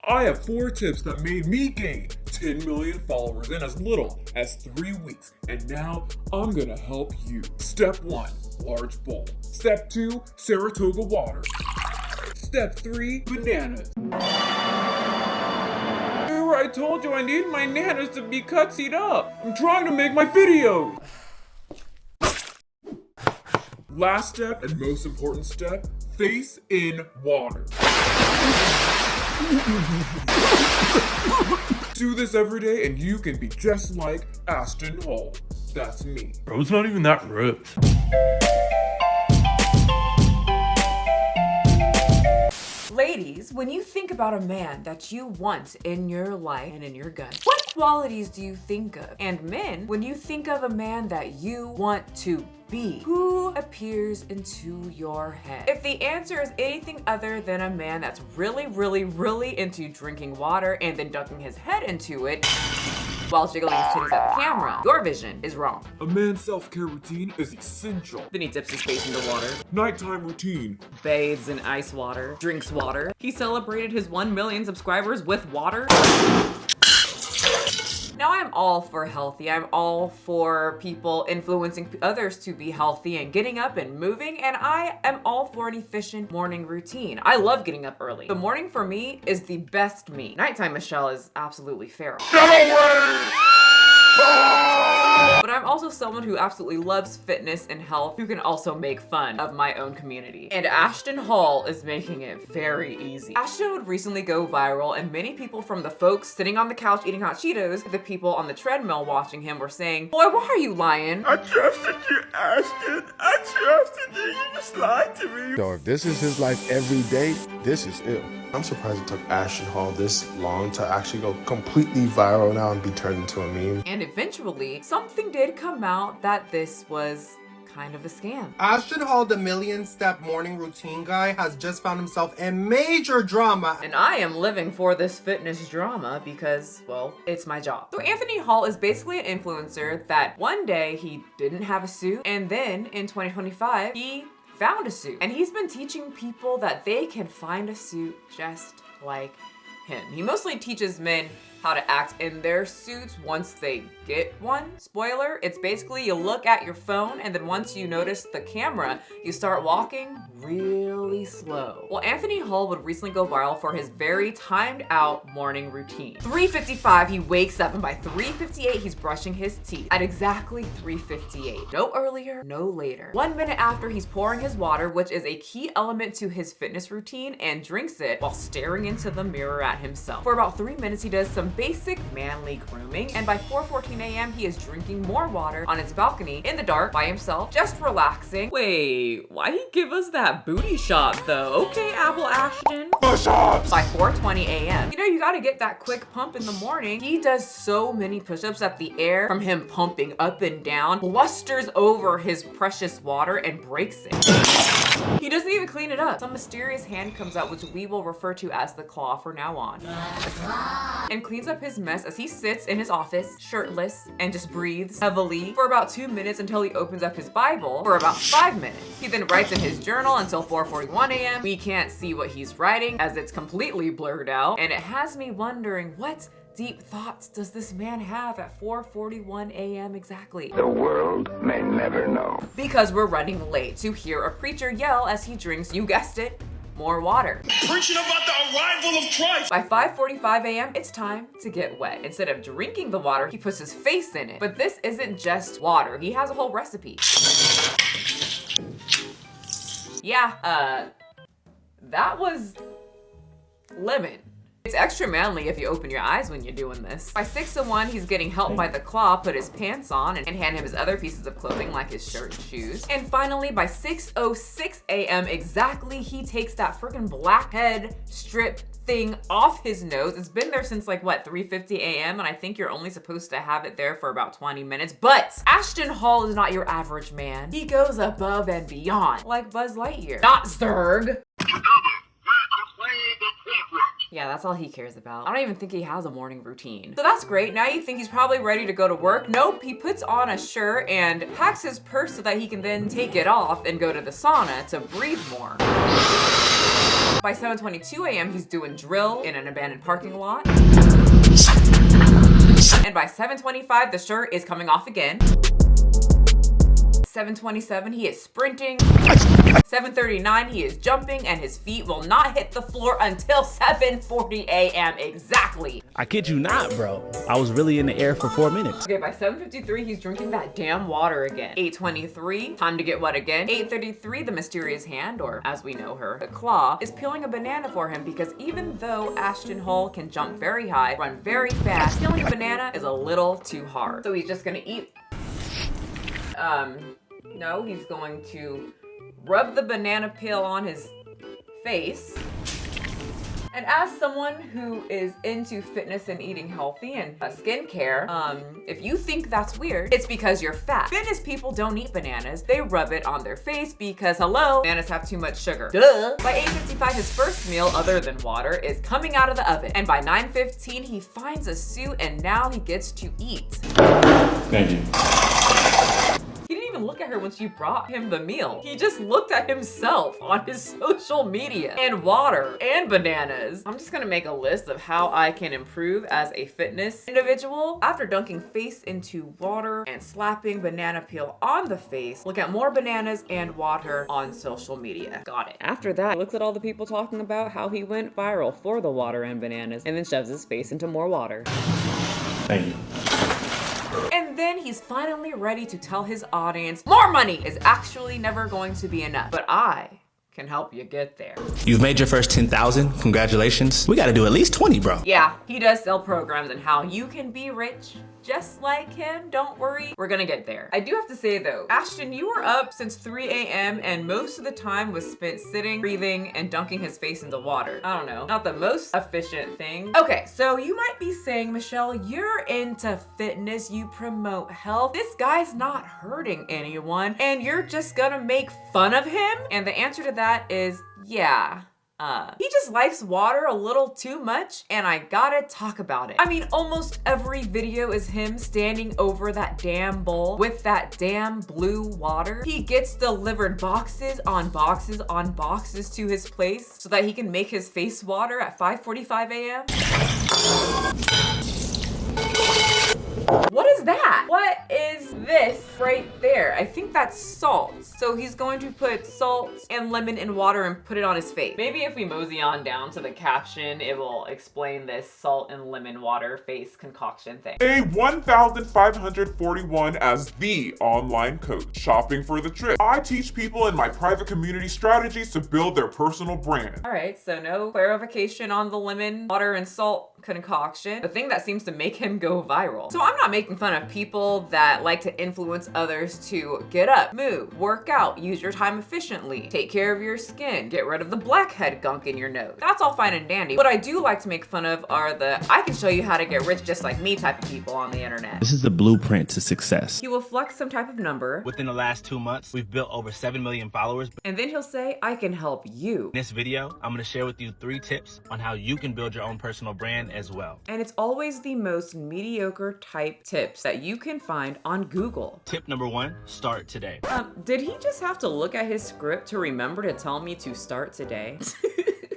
I have 4 tips that made me gain 10 million followers in as little as 3 weeks. And now I'm gonna help you. Step 1, large bowl. Step 2, Saratoga water. Step 3, bananas. Remember I told you I need my nanas to be cutsied up. I'm trying to make my videos. Last step and most important step, face in water. Do this every day and you can be just like Ashton Hall. That's me. Bro's not even that ripped. Ladies, when you think about a man that you want in your life and in your gut, what qualities do you think of? And men, when you think of a man that you want to be, who appears into your head? If the answer is anything other than a man that's really into drinking water and then dunking his head into it while jiggling his titties at the camera, your vision is wrong. A man's self-care routine is essential. Then he dips his face into water, Nighttime routine. bathes in ice water, drinks water. He celebrated his 1 million subscribers with water. Now I'm all for healthy. I'm all for people influencing others to be healthy and getting up and moving. And I am all for an efficient morning routine. I love getting up early. The morning for me is the best me. Nighttime Michelle is absolutely feral. But I'm also someone who absolutely loves fitness and health, who can also make fun of my own community. And Ashton Hall is making it very easy. Ashton would recently go viral, and many people, from the folks sitting on the couch eating hot Cheetos to the people on the treadmill watching him, were saying, "Boy, why are you lying?" I trusted you, Ashton. I trusted you. You just lied to me. So if this is his life every day, this is ill. I'm surprised it took Ashton Hall this long to actually go completely viral now and be turned into a meme. And eventually, something did come out that this was kind of a scam. Ashton Hall, the million-step morning routine guy, has just found himself in major drama. And I am living for this fitness drama because, well, it's my job. So Anthony Hall is basically an influencer that one day he didn't have a suit, and then in 2025, he found a suit. And he's been teaching people that they can find a suit just like him. He mostly teaches men how to act in their suits once they get one. Spoiler, it's basically you look at your phone and then once you notice the camera, you start walking really slow. Well, Anthony Hall would recently go viral for his very timed out morning routine. 3:55, he wakes up, and by 3:58, he's brushing his teeth. At exactly 3:58. No earlier, no later. 1 minute after, he's pouring his water, which is a key element to his fitness routine, and drinks it while staring into the mirror at himself. For about 3 minutes, he does some basic manly grooming, and by 4:14 a.m. he is drinking more water on his balcony in the dark by himself, just relaxing. Wait, why he give us that booty shot though? Okay, Apple Ashton. Push-ups! By 4:20 a.m. You know, you gotta get that quick pump in the morning. He does so many push-ups that the air from him pumping up and down blusters over his precious water and breaks it. He doesn't even clean it up. Some mysterious hand comes out, which we will refer to as the claw from now on, and cleans up his mess as he sits in his office, shirtless, and just breathes heavily for about 2 minutes until he opens up his Bible for about 5 minutes. He then writes in his journal until 4:41 a.m. We can't see what he's writing as it's completely blurred out, and it has me wondering, what deep thoughts does this man have at 4:41 a.m. exactly? The world may never know. Because we're running late to hear a preacher yell as he drinks, you guessed it, more water. Preaching about the arrival of Christ. By 5:45 a.m., it's time to get wet. Instead of drinking the water, he puts his face in it. But this isn't just water. He has a whole recipe. Yeah, that was lemon. It's extra manly if you open your eyes when you're doing this. By 6:01, he's getting help by the claw put his pants on and hand him his other pieces of clothing like his shirt and shoes. And finally, by 6:06 a.m. exactly, he takes that freaking blackhead strip thing off his nose. It's been there since like what, 3:50 a.m. and I think you're only supposed to have it there for about 20 minutes. But Ashton Hall is not your average man. He goes above and beyond, like Buzz Lightyear. Not Zurg. Yeah, that's all he cares about. I don't even think he has a morning routine. So that's great. Now you think he's probably ready to go to work. Nope, he puts on a shirt and packs his purse so that he can then take it off and go to the sauna to breathe more. By 7:22 a.m., he's doing drill in an abandoned parking lot. And by 7:25, the shirt is coming off again. 7:27, he is sprinting. 7:39, he is jumping, and his feet will not hit the floor until 7:40 a.m. exactly. I kid you not, bro. I was really in the air for 4 minutes. Okay, by 7:53, he's drinking that damn water again. 8:23, time to get wet again. 8:33, the mysterious hand, or as we know her, the claw, is peeling a banana for him because even though Ashton Hall can jump very high, run very fast, peeling a banana is a little too hard. So he's just gonna eat. No, he's going to rub the banana peel on his face. And as someone who is into fitness and eating healthy and skincare, if you think that's weird, it's because you're fat. Fitness people don't eat bananas. They rub it on their face because, hello, bananas have too much sugar. Duh. By 8:55, his first meal, other than water, is coming out of the oven. And by 9:15, he finds a suit and now he gets to eat. Thank you. He didn't even look at her when she brought him the meal. He just looked at himself on his social media. And water and bananas. I'm just gonna make a list of how I can improve as a fitness individual. After dunking face into water and slapping banana peel on the face, look at more bananas and water on social media. Got it. After that, he looks at all the people talking about how he went viral for the water and bananas and then shoves his face into more water. Thank you. And then he's finally ready to tell his audience more money is actually never going to be enough. But I can help you get there. You've made your first 10,000. Congratulations. We gotta do at least 20, bro. Yeah, he does sell programs and how you can be rich just like him. Don't worry, we're gonna get there. I do have to say though, Ashton, you were up since 3 a.m. and most of the time was spent sitting, breathing, and dunking his face into water. I don't know, not the most efficient thing. Okay, so you might be saying, Michelle, you're into fitness, you promote health. This guy's not hurting anyone and you're just gonna make fun of him? And the answer to that is yeah. He just likes water a little too much and I gotta talk about it. I mean, almost every video is him standing over that damn bowl with that damn blue water. He gets delivered boxes on boxes on boxes to his place so that he can make his face water at 5:45 a.m. What is that? What is this right there? I think that's salt. So he's going to put salt and lemon in water and put it on his face. Maybe if we mosey on down to the caption, it will explain this salt and lemon water face concoction thing. A 1,541 as the online coach. Shopping for the trip. I teach people in my private community strategies to build their personal brand. All right, so no clarification on the lemon, water, and salt concoction. The thing that seems to make him go viral. So I'm not making fun of people that like to influence others to get up, move, work out, use your time efficiently, take care of your skin, get rid of the blackhead gunk in your nose. That's all fine and dandy. What I do like to make fun of are the I can show you how to get rich just like me type of people on the internet. This is the blueprint to success. He will flex some type of number. Within the last 2 months, we've built over 7 million followers. And then he'll say, I can help you. In this video, I'm gonna share with you 3 tips on how you can build your own personal brand as well. And it's always the most mediocre type tips that you can find on Google. Tip number 1, start today. Did he just have to look at his script to remember to tell me to start today?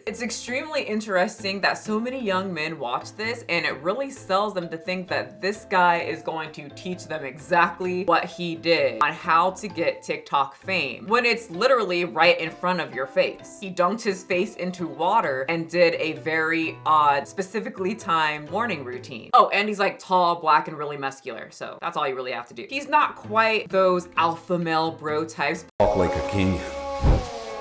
It's extremely interesting that so many young men watch this and it really sells them to think that this guy is going to teach them exactly what he did on how to get TikTok fame when it's literally right in front of your face. He dunked his face into water and did a very odd, specifically timed morning routine. Oh, and he's like tall, black, and really muscular. So that's all you really have to do. He's not quite those alpha male bro types. Walk like a king,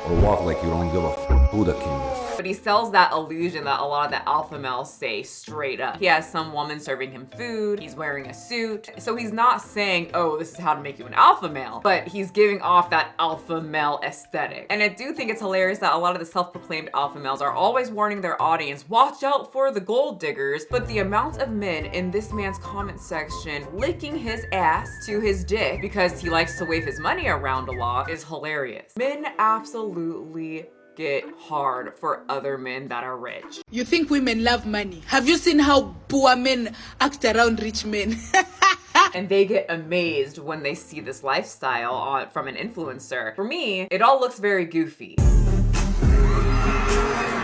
or walk like you don't give a who the king is. But he sells that illusion that a lot of the alpha males say straight up. He has some woman serving him food, he's wearing a suit. So he's not saying, oh, this is how to make you an alpha male, but he's giving off that alpha male aesthetic. And I do think it's hilarious that a lot of the self-proclaimed alpha males are always warning their audience, watch out for the gold diggers. But the amount of men in this man's comment section licking his ass to his dick because he likes to wave his money around a lot is hilarious. Men absolutely get hard for other men that are rich. You think women love money? Have you seen how poor men act around rich men? And they get amazed when they see this lifestyle from an influencer. For me, it all looks very goofy.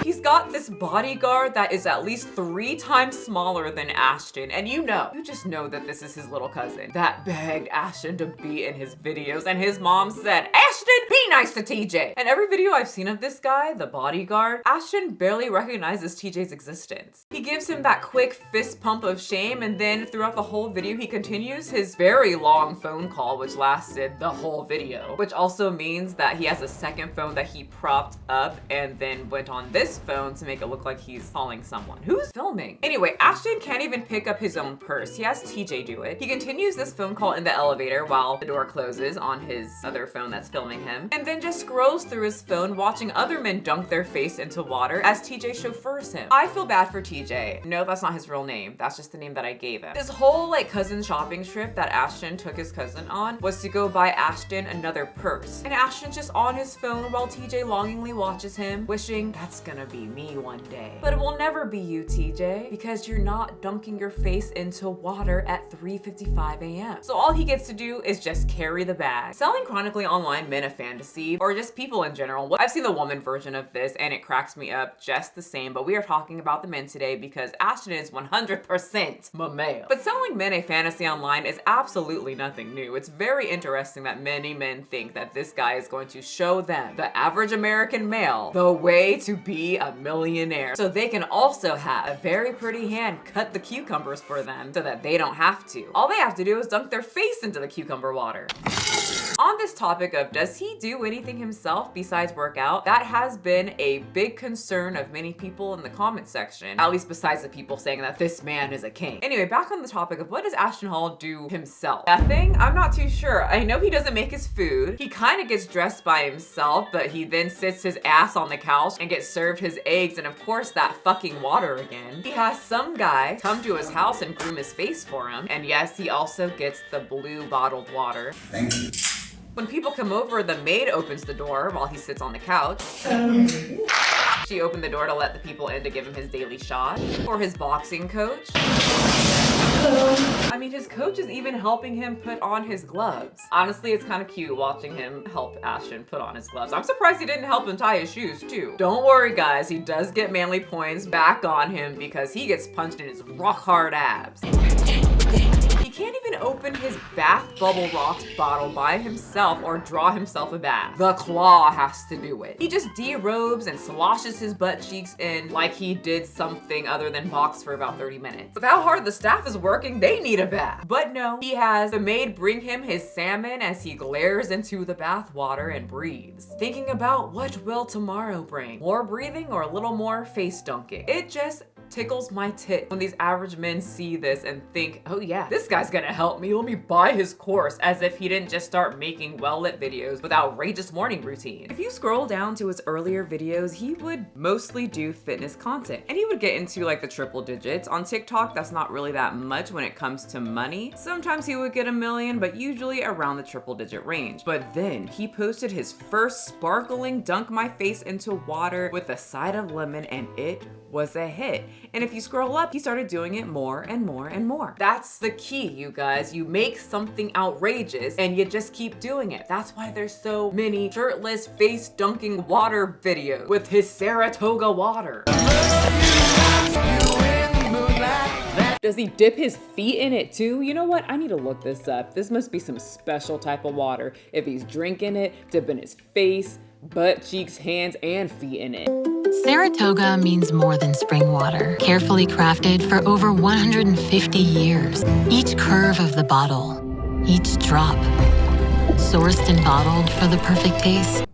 He's got this bodyguard that is at least 3 times smaller than Ashton, and you just know that this is his little cousin that begged Ashton to be in his videos, and his mom said, Ashton, be nice to TJ. And every video I've seen of this guy, the bodyguard, Ashton barely recognizes TJ's existence. He gives him that quick fist pump of shame, and then throughout the whole video, he continues his very long phone call, which lasted the whole video, which also means that he has a second phone that he propped up and then went on this phone to make it look like he's calling someone. Who's filming? Anyway, Ashton can't even pick up his own purse. He has TJ do it. He continues this phone call in the elevator while the door closes on his other phone that's filming him, and then just scrolls through his phone watching other men dunk their face into water as TJ chauffeurs him. I feel bad for TJ. No, that's not his real name. That's just the name that I gave him. This whole cousin shopping trip that Ashton took his cousin on was to go buy Ashton another purse. And Ashton's just on his phone while TJ longingly watches him, wishing that's gonna be me one day. But it will never be you, TJ, because you're not dunking your face into water at 3:55 a.m. So all he gets to do is just carry the bag. Selling chronically online men of fantasy, or just people in general. I've seen the woman version of this and it cracks me up just the same, but we are talking about the men today because Ashton is 100% my male. But selling men a fantasy online is absolutely nothing new. It's very interesting that many men think that this guy is going to show them, the average American male, the way to be a millionaire. So they can also have a very pretty hand cut the cucumbers for them so that they don't have to. All they have to do is dunk their face into the cucumber water. On this topic of does he do anything himself besides work out, that has been a big concern of many people in the comment section, at least besides the people saying that this man is a king. Anyway, back on the topic of what does Ashton Hall do himself? Nothing? I'm not too sure. I know he doesn't make his food. He kind of gets dressed by himself, but he then sits his ass on the couch and gets served his eggs and of course that fucking water again. He has some guy come to his house and groom his face for him, and yes, he also gets the blue bottled water. Thank you. When people come over, the maid opens the door while he sits on the couch. She opened the door to let the people in to give him his daily shot. For his boxing coach. I mean, his coach is even helping him put on his gloves. Honestly, it's kind of cute watching him help Ashton put on his gloves. I'm surprised he didn't help him tie his shoes too. Don't worry guys, he does get manly points back on him because he gets punched in his rock hard abs. He can't even open his bath bubble rocks bottle by himself or draw himself a bath. The Claw has to do it. He just derobes and sloshes his butt cheeks in like he did something other than box for about 30 minutes. With how hard the staff is working, they need a bath. But no, he has the maid bring him his salmon as he glares into the bath water and breathes. Thinking about what will tomorrow bring? More breathing or a little more face dunking? It just tickles my tit when these average men see this and think, oh yeah, this guy's gonna help me, let me buy his course, as if he didn't just start making well-lit videos with outrageous morning routine. If you scroll down to his earlier videos, he would mostly do fitness content, and he would get into the triple digits. On TikTok, that's not really that much when it comes to money. Sometimes he would get 1 million, but usually around the triple digit range. But then he posted his first sparkling dunk my face into water with a side of lemon, and it was a hit. And if you scroll up, he started doing it more and more and more. That's the key, you guys. You make something outrageous and you just keep doing it. That's why there's so many shirtless face dunking water videos with his Saratoga water. Does he dip his feet in it too? You know what? I need to look this up. This must be some special type of water. If he's drinking it, dipping his face, butt cheeks, hands, and feet in it. Saratoga means more than spring water. Carefully crafted for over 150 years. Each curve of the bottle, each drop, sourced and bottled for the perfect taste.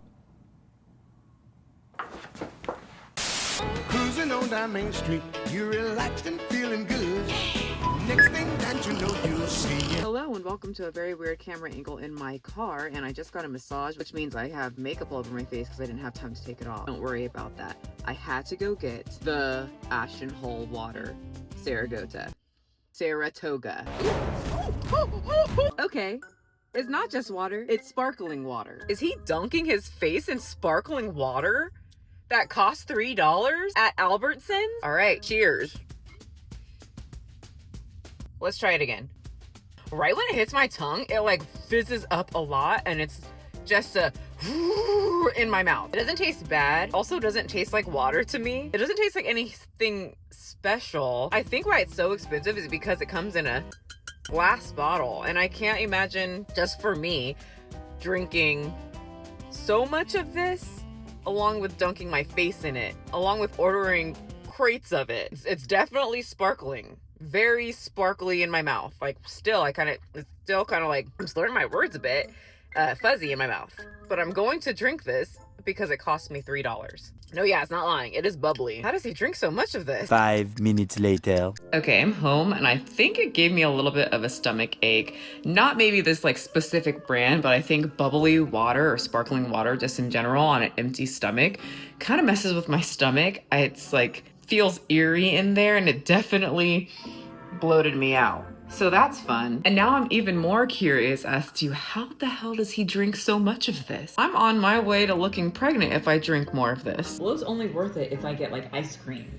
Cruising on down Main Street, you're relaxed and feeling good. Next thing that you know, you'll see it. Hello and welcome to a very weird camera angle in my car, and I just got a massage, which means I have makeup all over my face because I didn't have time to take it off. Don't worry about that. I had to go get the Ashton Hall water. Saratoga. Okay. It's not just water, it's sparkling water. Is he dunking his face in sparkling water that costs $3 at Albertsons? All right, cheers. Let's try it again. Right when it hits my tongue, it fizzes up a lot and it's just a in my mouth. It doesn't taste bad. Also doesn't taste like water to me. It doesn't taste like anything special. I think why it's so expensive is because it comes in a glass bottle, and I can't imagine, just for me, drinking so much of this along with dunking my face in it, along with ordering crates of it. It's definitely sparkling. Very sparkly in my mouth. Like, it's still kind of like, I'm slurring my words a bit, fuzzy in my mouth. But I'm going to drink this because it cost me $3. No, yeah, it's not lying. It is bubbly. How does he drink so much of this? 5 minutes later. Okay, I'm home, and I think it gave me a little bit of a stomach ache. Not maybe this like specific brand, but I think bubbly water or sparkling water just in general on an empty stomach kind of messes with my stomach. It's like feels eerie in there, and it definitely bloated me out. So that's fun. And now I'm even more curious as to how the hell does he drink so much of this? I'm on my way to looking pregnant if I drink more of this. Well, it's only worth it if I get like ice cream,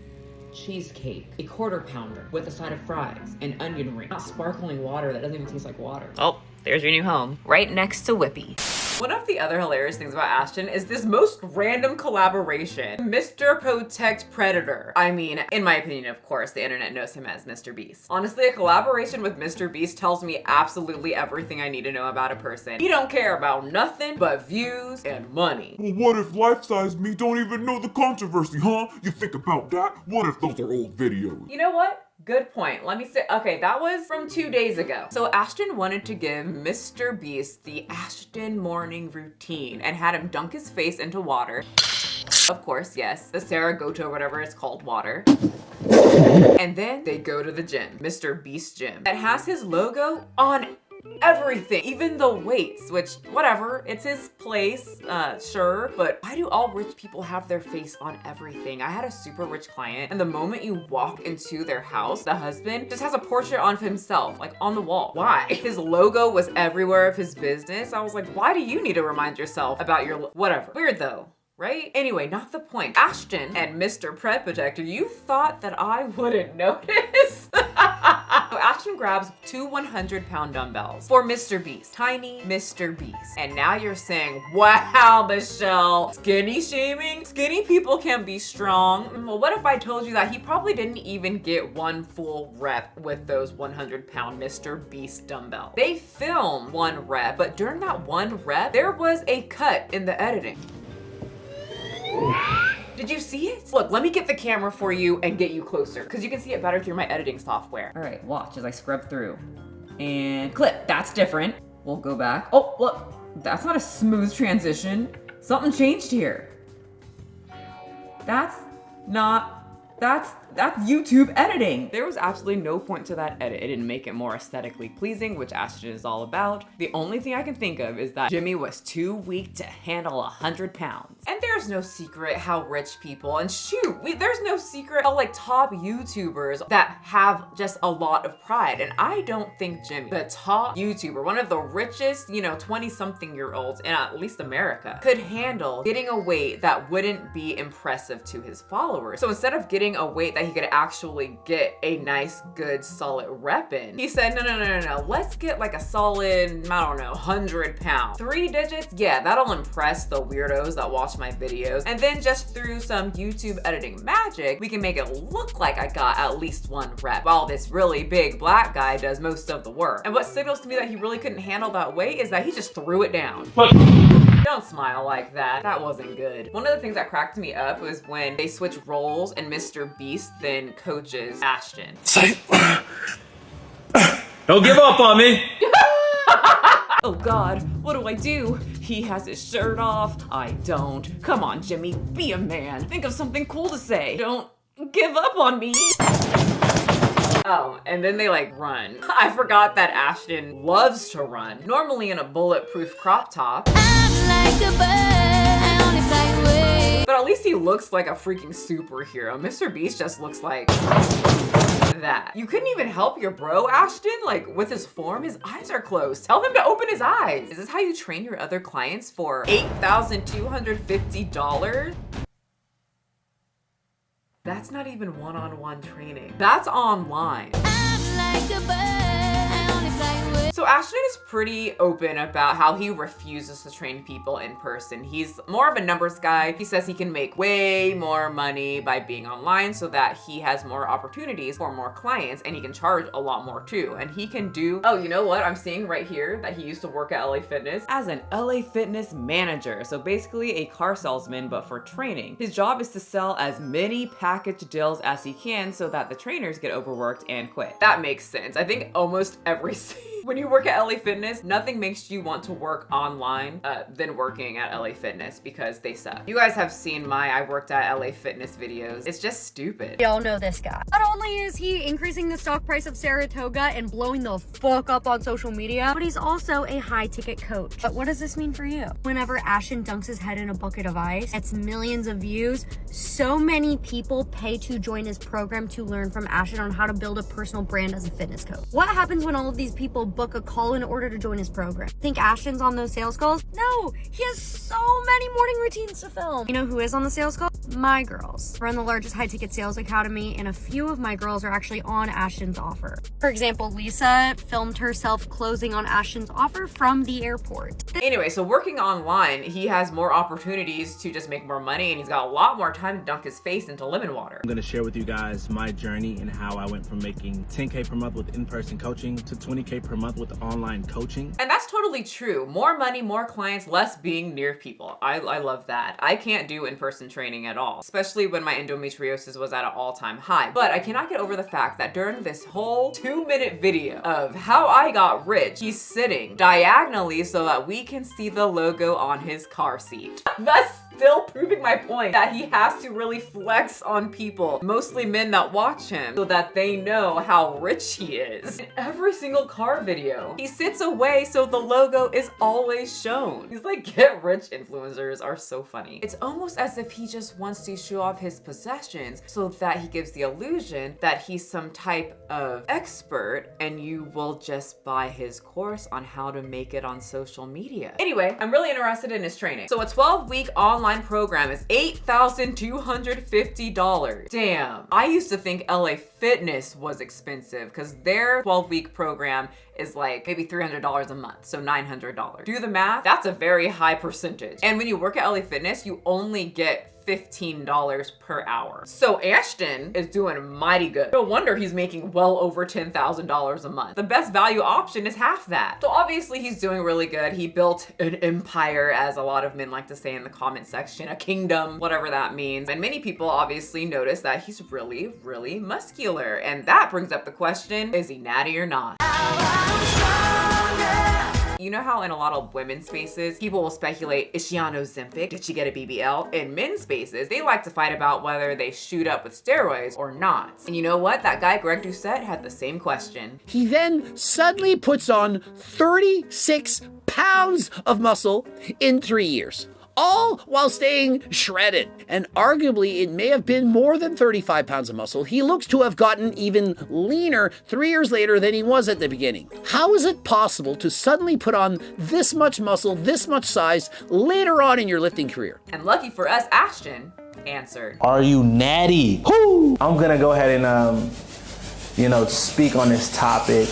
cheesecake, a quarter pounder with a side of fries, and onion ring. Not sparkling water that doesn't even taste like water. Oh, there's your new home, right next to Whippy. One of the other hilarious things about Ashton is this most random collaboration. Mr. Protect Predator. I mean, in my opinion, of course, the internet knows him as Mr. Beast. Honestly, a collaboration with Mr. Beast tells me absolutely everything I need to know about a person. He don't care about nothing but views and money. Well, what if life-size me don't even know the controversy, huh? You think about that? What if those are old videos? You know what? Good point. Let me say, okay, that was from 2 days ago. So Ashton wanted to give Mr. Beast the Ashton morning routine and had him dunk his face into water. Of course, yes, the Saragota, whatever it's called, water. And then they go to the gym, Mr. Beast gym, that has his logo on everything, even the weights, which whatever, it's his place, sure, but why do all rich people have their face on everything? I had a super rich client, and the moment you walk into their house, the husband just has a portrait of himself, like on the wall. Why? His logo was everywhere of his business. I was like, why do you need to remind yourself about your whatever? Weird though. Right? Anyway, not the point. Ashton and Mr. Pred Protector, you thought that I wouldn't notice? So Ashton grabs 2 100-pound dumbbells for Mr. Beast. Tiny Mr. Beast. And now you're saying, wow, Michelle, skinny shaming? Skinny people can be strong. Well, what if I told you that he probably didn't even get 1 full rep with those 100-pound Mr. Beast dumbbells? They filmed 1 rep, but during that 1 rep, there was a cut in the editing. Did you see it? Look, let me get the camera for you and get you closer because you can see it better through my editing software. All right, watch as I scrub through. And clip, that's different. We'll go back. Oh, look, that's not a smooth transition. Something changed here. That's YouTube editing. There was absolutely no point to that edit. It didn't make it more aesthetically pleasing, which Ashton is all about. The only thing I can think of is that Jimmy was too weak to handle 100 pounds. And there's no secret how rich people, and shoot, there's no secret how like top YouTubers that have just a lot of pride. And I don't think Jimmy, the top YouTuber, one of the richest, 20-something-year-olds in at least America, could handle getting a weight that wouldn't be impressive to his followers. So instead of getting a weight that he could actually get a nice, good, solid rep in, he said, no, let's get like a solid, 100 pounds. 3 digits? Yeah, that'll impress the weirdos that watch my videos. And then just through some YouTube editing magic, we can make it look like I got at least 1 rep, while this really big black guy does most of the work. And what signals to me that he really couldn't handle that weight is that he just threw it down. Don't smile like that. That wasn't good. One of the things that cracked me up was when they switch roles and Mr. Beast then coaches Ashton. Don't give up on me. Oh God, what do I do? He has his shirt off. I don't. Come on, Jimmy, be a man. Think of something cool to say. Don't give up on me. Oh, and then they like run. I forgot that Ashton loves to run. Normally in a bulletproof crop top. But at least he looks like a freaking superhero. Mr. Beast just looks like that. You couldn't even help your bro, Ashton? Like, with his form, his eyes are closed. Tell him to open his eyes. Is this how you train your other clients for $8,250? That's not even one-on-one training. That's online. So So Ashton is pretty open about how he refuses to train people in person. He's more of a numbers guy. He says he can make way more money by being online so that he has more opportunities for more clients and he can charge a lot more too. And he can do, oh, you know what? I'm seeing right here that he used to work at LA Fitness as an LA Fitness manager. So basically a car salesman, but for training. His job is to sell as many package deals as he can so that the trainers get overworked and quit. That makes sense. I think almost every when you work at LA Fitness, nothing makes you want to work online than working at LA Fitness because they suck. You guys have seen my I worked at LA Fitness videos. It's just stupid. Y'all know this guy. Not only is he increasing the stock price of Saratoga and blowing the fuck up on social media, but he's also a high ticket coach. But what does this mean for you? Whenever Ashton dunks his head in a bucket of ice, gets millions of views, so many people pay to join his program to learn from Ashton on how to build a personal brand as a fitness coach. What happens when all of these people book a call in order to join his program? Think Ashton's on those sales calls? No, he has so many morning routines to film. You know who is on the sales call? My girls. Run the largest high ticket sales academy, and a few of my girls are actually on Ashton's offer. For example, Lisa filmed herself closing on Ashton's offer from the airport. Anyway, so working online, he has more opportunities to just make more money and he's got a lot more time to dunk his face into lemon water. I'm gonna share with you guys my journey and how I went from making 10K per month with in-person coaching to 20K per month with online coaching. And that's totally true. More money, more clients, less being near people. I love that. I can't do in-person training at all, especially when my endometriosis was at an all-time high. But I cannot get over the fact that during this whole 2-minute video of how I got rich, he's sitting diagonally so that we can see the logo on his car seat. That's still proving my point that he has to really flex on people, mostly men that watch him, so that they know how rich he is. In every single car video, he sits away so the logo is always shown. He's like, get rich influencers are so funny. It's almost as if he just wants to show off his possessions so that he gives the illusion that he's some type of expert and you will just buy his course on how to make it on social media. Anyway, I'm really interested in his training. So a 12-week online program is $8,250. Damn. I used to think LA Fitness was expensive because their 12-week program is like maybe $300 a month, so $900. Do the math, that's a very high percentage. And when you work at LA Fitness, you only get $15 per hour. So Ashton is doing mighty good. No wonder he's making well over $10,000 a month. The best value option is half that. So obviously he's doing really good. He built an empire, as a lot of men like to say in the comment section, a kingdom, whatever that means. And many people obviously notice that he's really, really muscular. And that brings up the question, is he natty or not? You know how in a lot of women's spaces, people will speculate, is she on Ozempic? Did she get a BBL? In men's spaces, they like to fight about whether they shoot up with steroids or not. And you know what? That guy, Greg Doucette, had the same question. He then suddenly puts on 36 pounds of muscle in 3 years. All while staying shredded. And arguably, it may have been more than 35 pounds of muscle. He looks to have gotten even leaner 3 years later than he was at the beginning. How is it possible to suddenly put on this much muscle, this much size, later on in your lifting career? And lucky for us, Ashton answered. Are you natty? Woo! I'm gonna go ahead and, speak on this topic.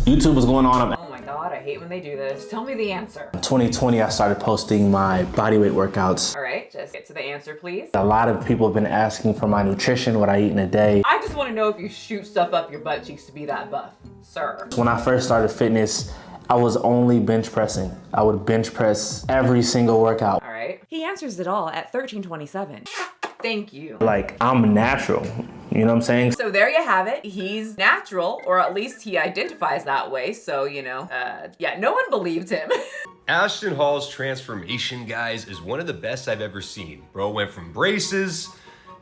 YouTube was going on. Oh my God, I hate when they do this. Tell me the answer. In 2020, I started posting my bodyweight workouts. All right, just get to the answer, please. A lot of people have been asking for my nutrition, what I eat in a day. I just want to know if you shoot stuff up your butt cheeks to be that buff, sir. When I first started fitness, I was only bench pressing. I would bench press every single workout. All right. He answers it all at 1327. Thank you. Like, I'm natural, you know what I'm saying? So there you have it. He's natural, or at least he identifies that way. So, yeah, no one believed him. Ashton Hall's transformation, guys, is one of the best I've ever seen. Bro went from braces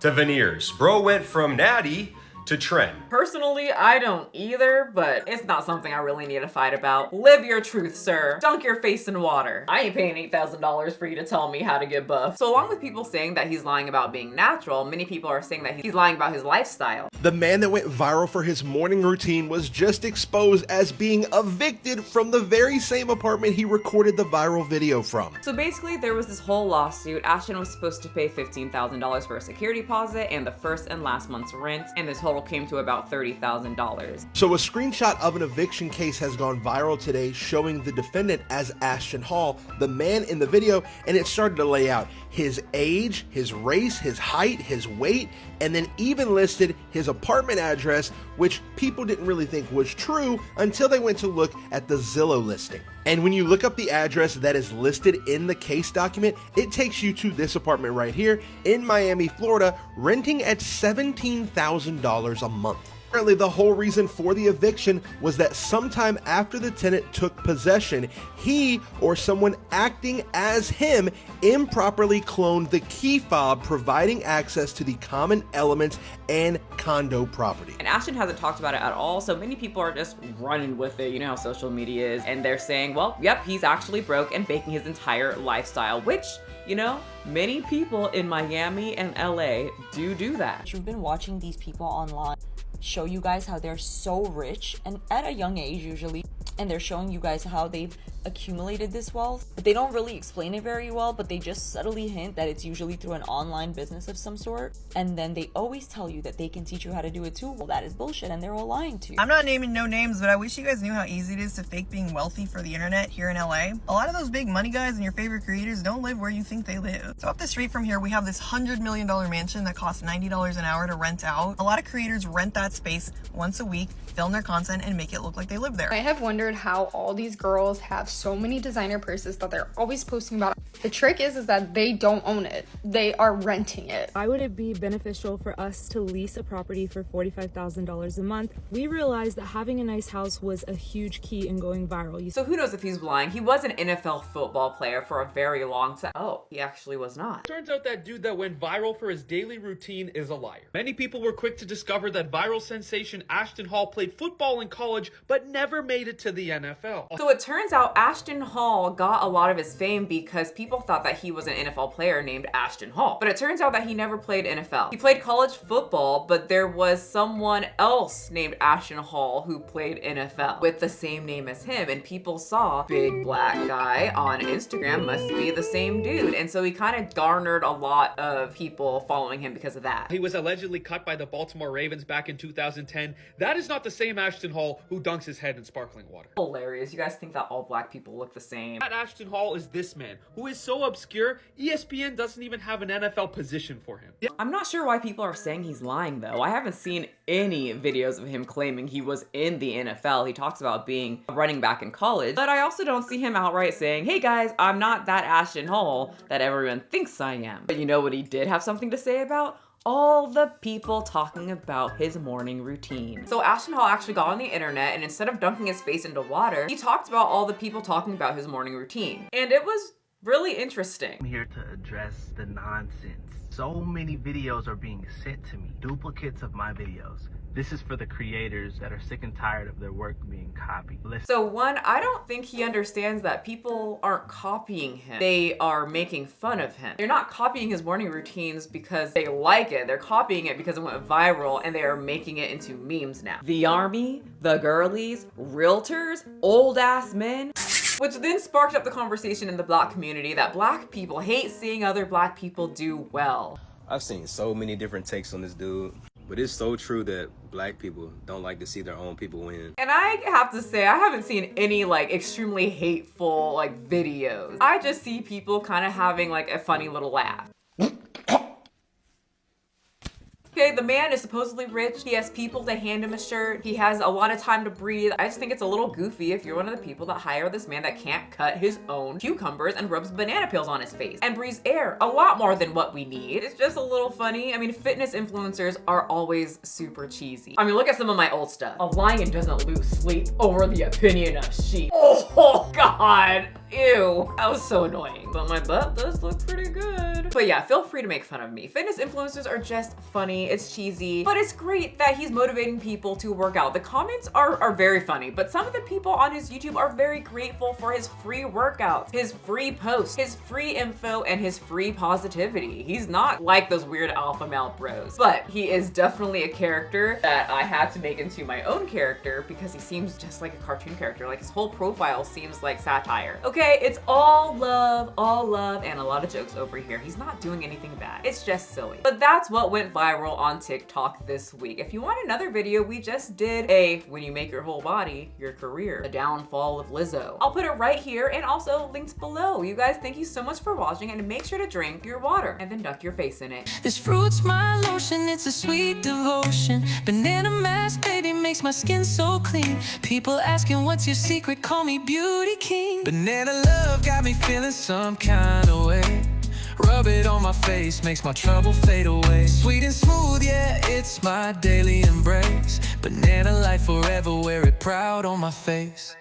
to veneers. Bro went from natty to trend. Personally, I don't either, but it's not something I really need to fight about. Live your truth, sir. Dunk your face in water. I ain't paying $8,000 for you to tell me how to get buff. So along with people saying that he's lying about being natural, many people are saying that he's lying about his lifestyle. The man that went viral for his morning routine was just exposed as being evicted from the very same apartment he recorded the viral video from. So basically, there was this whole lawsuit. Ashton was supposed to pay $15,000 for a security deposit and the first and last month's rent, and this whole total came to about $30,000. So a screenshot of an eviction case has gone viral today showing the defendant as Ashton Hall, the man in the video, and it started to lay out his age, his race, his height, his weight, and then even listed his apartment address, which people didn't really think was true until they went to look at the Zillow listing. And when you look up the address that is listed in the case document, it takes you to this apartment right here in Miami, Florida, renting at $17,000 a month. Apparently, the whole reason for the eviction was that sometime after the tenant took possession, he or someone acting as him improperly cloned the key fob, providing access to the common elements and condo property. And Ashton hasn't talked about it at all, so many people are just running with it. You know how social media is, and they're saying, well, yep, he's actually broke and faking his entire lifestyle, which, you know, many people in Miami and LA do that. You've been watching these people online show you guys how they're so rich, and at a young age usually, and they're showing you guys how they've accumulated this wealth, but they don't really explain it very well, but they just subtly hint that it's usually through an online business of some sort, and then they always tell you that they can teach you how to do it too. Well, that is bullshit, and they're all lying to you. I'm not naming no names, but I wish you guys knew how easy it is to fake being wealthy for the internet here in LA. A lot of those big money guys and your favorite creators don't live where you think they live. So up the street from here, we have this $100 million mansion that costs $90 an hour to rent out. A lot of creators rent that space once a week, film their content, and make it look like they live there. I have wondered how all these girls have so many designer purses that they're always posting about. The trick is that they don't own it. They are renting it. Why would it be beneficial for us to lease a property for $45,000 a month? We realized that having a nice house was a huge key in going viral. So who knows if he's lying? He was an NFL football player for a very long time. Oh, he actually was not. Turns out that dude that went viral for his daily routine is a liar. Many people were quick to discover that viral sensation Ashton Hall played football in college, but never made it to the NFL. So it turns out Ashton Hall got a lot of his fame because people thought that he was an NFL player named Ashton Hall. But it turns out that he never played NFL. He played college football, but there was someone else named Ashton Hall who played NFL with the same name as him. And people saw big black guy on Instagram must be the same dude. And so he kind of garnered a lot of people following him because of that. He was allegedly cut by the Baltimore Ravens back in 2010. That is not the same Ashton Hall who dunks his head in sparkling water. Hilarious. You guys think that all black people look the same? That Ashton Hall is this man, who is so obscure, ESPN doesn't even have an NFL position for him. I'm not sure why people are saying he's lying though. I haven't seen any videos of him claiming he was in the NFL. He talks about being a running back in college, but I also don't see him outright saying, hey guys, I'm not that Ashton Hall that everyone thinks I am. But you know what he did have something to say about? All the people talking about his morning routine. So Ashton Hall actually got on the internet, and instead of dunking his face into water, he talked about all the people talking about his morning routine. And it was really interesting. I'm here to address the nonsense. So many videos are being sent to me, duplicates of my videos. This is for the creators that are sick and tired of their work being copied. So one, I don't think he understands that people aren't copying him. They are making fun of him. They're not copying his morning routines because they like it. They're copying it because it went viral and they are making it into memes now. The army, the girlies, realtors, old ass men. Which then sparked up the conversation in the black community that black people hate seeing other black people do well. I've seen so many different takes on this dude. But it's so true that black people don't like to see their own people win. And I have to say, I haven't seen any like extremely hateful like videos. I just see people kind of having like a funny little laugh. Okay, the man is supposedly rich. He has people to hand him a shirt. He has a lot of time to breathe. I just think it's a little goofy if you're one of the people that hire this man that can't cut his own cucumbers and rubs banana peels on his face and breathes air a lot more than what we need. It's just a little funny. I mean, fitness influencers are always super cheesy. I mean, look at some of my old stuff. A lion doesn't lose sleep over the opinion of sheep. Oh God, ew. That was so annoying. But my butt does look pretty good. But yeah, feel free to make fun of me. Fitness influencers are just funny. It's cheesy, but it's great that he's motivating people to work out. The comments are very funny, but some of the people on his YouTube are very grateful for his free workouts, his free posts, his free info, and his free positivity. He's not like those weird alpha male bros, but he is definitely a character that I had to make into my own character because he seems just like a cartoon character. Like his whole profile seems like satire. Okay, it's all love, and a lot of jokes over here. He's not not doing anything bad. It's just silly. But that's what went viral on TikTok this week. If you want another video, we just did a when you make your whole body your career, the downfall of Lizzo. I'll put it right here and also linked below. You guys, thank you so much for watching, and make sure to drink your water and then duck your face in it. This fruit's my lotion, it's a sweet devotion. Banana mask, baby, makes my skin so clean. People asking what's your secret, call me Beauty King. Banana love got me feeling some kind of way. Rub it on my face, makes my trouble fade away. Sweet and smooth, yeah, it's my daily embrace. Banana life forever, wear it proud on my face.